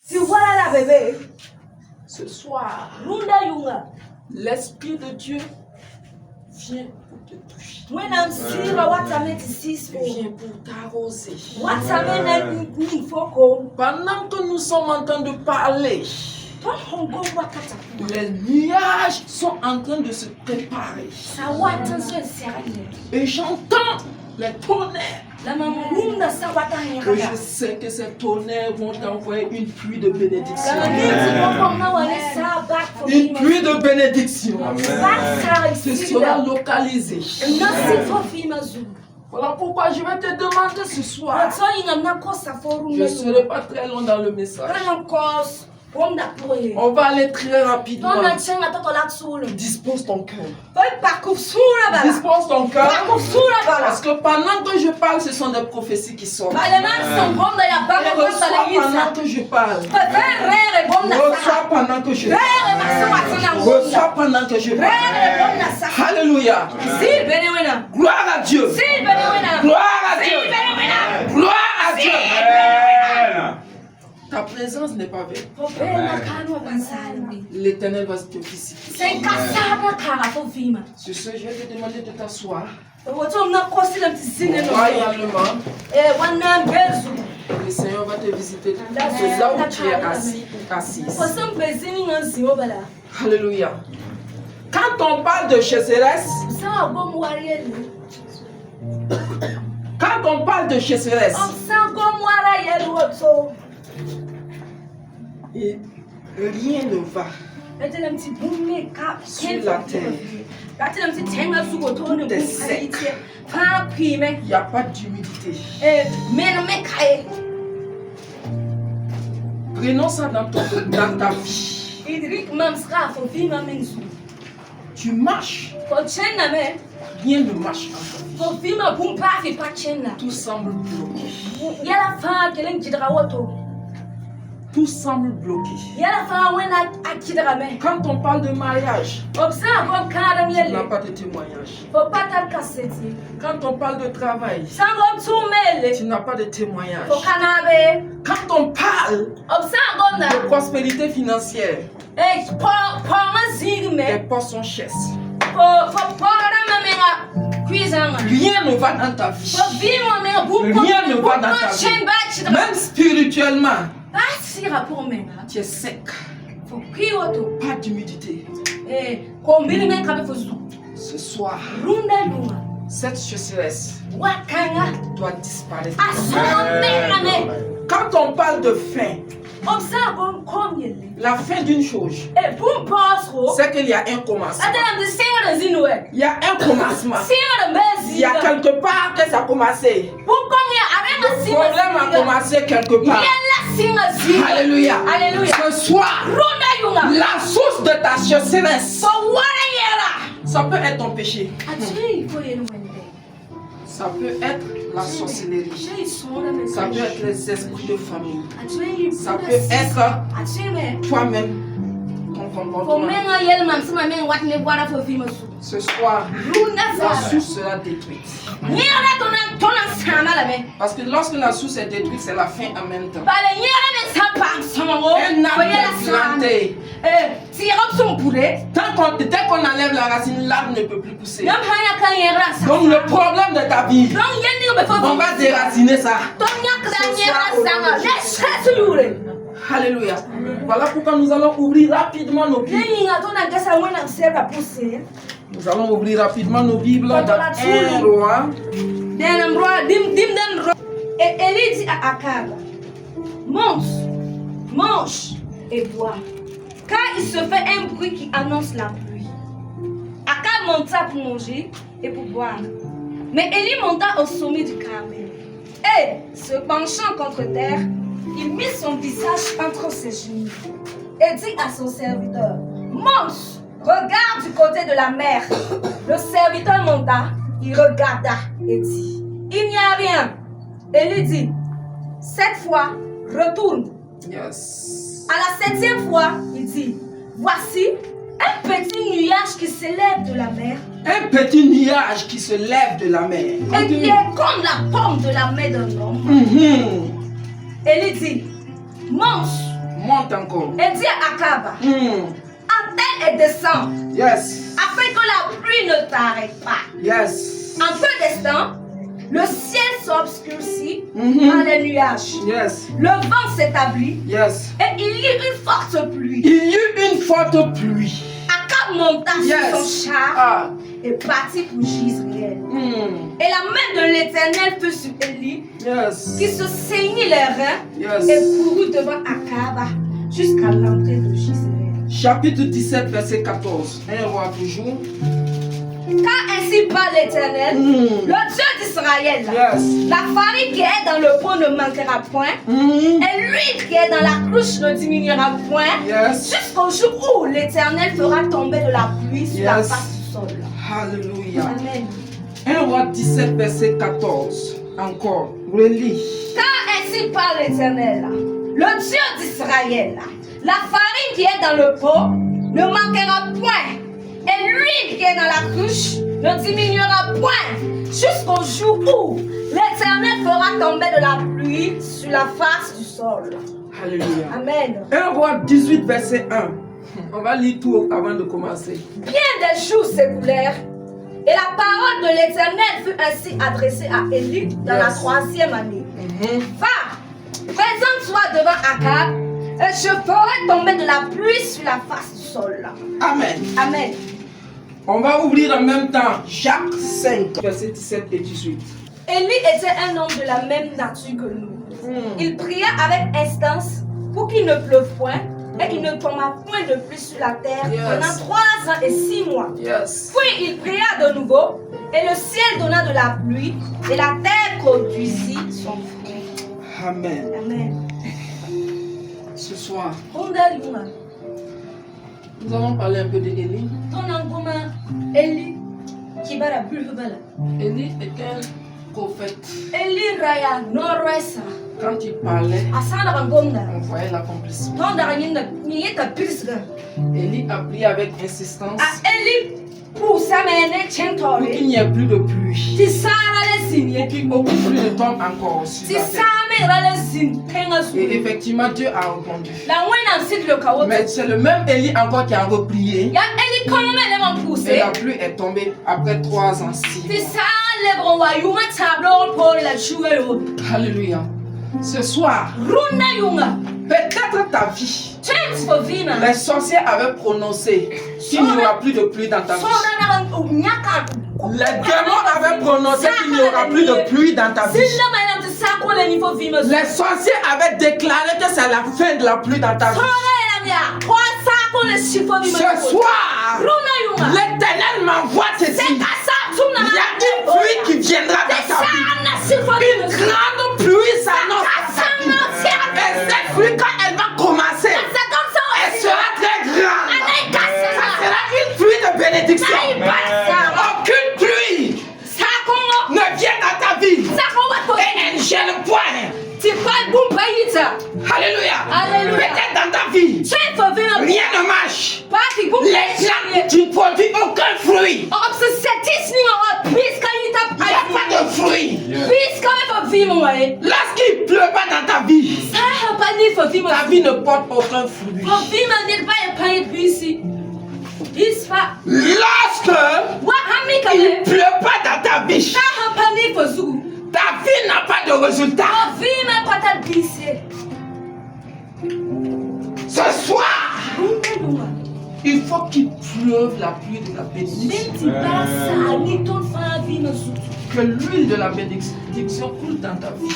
Tu vois là, bébé. Ce soir, Runda yunga. l'Esprit de Dieu vient pour te toucher. When I'm seeing what I meant to see Il for. vient pour t'arroser. What I meant to see for. Pendant que nous sommes en train de parler, Don't hongo wakata. les nuages sont en train de se préparer. Sa watan se sérieux. Et j'entends les tonnerres. La mamunda sa watan Et yera. je sais que ces tonnerres vont t'envoyer une pluie de bénédiction. La mamunda sa back for Une pluie de bénédiction Back te sera localisée. Nothing for female zoo. Voilà pourquoi je vais te demander ce soir. So in a kosa for Je ne serai pas très long dans le message. On va aller très rapidement. Dispose ton cœur. Dispose ton cœur. Parce que pendant que je parle, ce sont des prophéties qui sortent. Reçois pendant que je parle. Reçois pendant que je parle. Reçois pendant que je parle. Alléluia. Gloire à Dieu. Gloire à Dieu. Gloire à Dieu. Ta présence n'est pas vaine. L'Éternel va te visiter. Sur ce, je vais te demander de t'asseoir. Royalement, le Seigneur va te visiter là où tu es assis ou assise. Alléluia. Quand on parle de chasseresse, et rien ne va sur la terre. Tout est sec. Il n'y a pas d'humidité. Prenons ça dans ta vie. Tu marches, rien ne marche dans ta vie. Tout semble bloqué. Tout semble bloqué. Quand on parle de mariage, tu n'as pas de témoignage. Quand on parle de travail, tu n'as pas de témoignage. Quand on parle de prospérité financière, tes poches sont chaises. Rien ne va dans ta vie. Rien ne va dans ta vie. Même spirituellement, tu es sec. Pas d'humidité. Ce soir, cette sécheresse doit disparaître. Quand on parle de faim, la fin d'une chose, c'est qu'il y a un commencement. Il y a un commencement. Il y a quelque part que ça a commencé. Le problème a commencé quelque part. Alléluia. Ce soir, la source de ta sécheresse, ça peut être ton péché. Ça peut être la sorcellerie. Ça peut être les esprits de famille. Ça peut être toi-même, ton comportement. Ce soir, la source sera détruite. Parce que lorsque la source est détruite, c'est la fin en même temps. Un arbre est planté. Dès qu'on enlève la racine, l'arbre ne peut plus pousser. Donc le problème de ta vie, on va déraciner ça. Alléluia. Voilà pourquoi nous allons ouvrir rapidement nos Bibles. Nous allons ouvrir rapidement nos Bibles dans 1 Roi. Et Élie dit à Akab, monte, mange et bois, car il se fait un bruit qui annonce la pluie. Akab monta pour manger et pour boire. Mais Élie monta au sommet du Carmel. Et, se penchant contre terre, il mit son visage entre ses genoux et dit à son serviteur, monte, regarde du côté de la mer. Le serviteur monta, il regarda et dit, il n'y a rien. Élie dit, cette fois, retourne. Yes. À la 7e fois, il dit, voici un petit nuage qui s'élève de la mer. Un petit nuage qui se lève de la mer. Et qui est comme la paume de la main d'un homme. Élie dit, mange, Monte encore. Et dit à Akab, attends et descends. Yes. Afin que la pluie ne t'arrête pas. Yes. En peu d'instants, le ciel s'obscurcit par les nuages. Yes. Le vent s'établit. Yes. Et il y eut une forte pluie. Il y eut une forte pluie. Akab monta sur son char et partit pour Jezreel. Et la main de l'Éternel fut sur Élie, qui se saignit les reins et courut devant Akab jusqu'à l'entrée de Jezreel. Chapitre 17, verset 14. Un roi toujours. Car ainsi parle l'Éternel, le Dieu d'Israël, la farine qui est dans le pot ne manquera point, et l'huile qui est dans la cruche ne diminuera point, jusqu'au jour où l'Éternel fera tomber de la pluie sur la face du sol. Alléluia. Amen. 1 roi 17, verset 14. Encore. Relis. Car ainsi parle l'Éternel, le Dieu d'Israël, la farine qui est dans le pot ne manquera point, et l'huile qui est dans la cruche ne diminuera point, jusqu'au jour où l'Éternel fera tomber de la pluie sur la face du sol. Alléluia. Amen. 1 roi 18, verset 1. On va lire tout avant de commencer. Bien des jours s'écoulèrent, et la parole de l'Éternel fut ainsi adressée à Élie dans la 3e année. Va, présente-toi devant Akab, et je ferai tomber de la pluie sur la face du sol. Amen. Amen. On va ouvrir en même temps Jacques 5, verset 17 et 18. Élie était un homme de la même nature que nous. Il pria avec instance pour qu'il ne pleuve point, et il ne tomba point de pluie sur la terre pendant 3 ans et 6 mois. Puis il pria de nouveau, et le ciel donna de la pluie, et la terre produisit son fruit. Amen. Amen. Ce soir, Nous allons parler un peu d'Élie. Élie Élie est un prophète. Élie raya noroesa. Quand il parlait, Asana bangonda. on voyait l'accomplissement. Tonda nyinda nyeta pirsga. Élie a prié avec insistance Élie poussa mene pour chentori. qu'il n'y ait plus de pluie. Ti sara le signe. Pour qu'aucune pluie ne tombe encore sur Ti la terre. same le signe tenga su. Et effectivement, Dieu a répondu. La wena sit le kawo. Mais c'est le même Élie encore qui a reprié. Ya Élie comme mene man pousse. Et la pluie est tombée après 3 ans, 6 Ti mois. sara le bron wa yuma tablo pour la chuga yo. Alléluia. Ce soir, Runa yunga. peut-être ta vie, Chance for vina. les sorciers avaient prononcé qu'il n'y aura plus de pluie dans ta vie. Les démons avaient prononcé qu'il n'y aura plus de pluie dans ta vie. Les sorciers avaient déclaré que c'est la fin de la pluie dans ta vie. Ce soir, l'Éternel m'envoie te dire, il y a une pluie qui viendra dans ta vie. Une grande pluie s'annonce dans ta vie. Et cette pluie, quand elle va commencer, elle sera très grande. Ça sera une pluie de bénédiction. Aucune pluie ne vient dans ta vie et elle ne gêne point. Alléluia. Peut-être dans ta vie, rien ne marche. Les gens, tu ne produis aucun fruit. Il n'y a pas de fruit. Lorsqu'il ne pleut pas dans ta vie, ta vie ne porte aucun fruit. Lorsque il ne pleut pas dans ta vie, ta vie n'a pas de résultat. Ce soir, il faut qu'il pleuve la pluie de la bénédiction. Que l'huile de la bénédiction coule dans ta vie.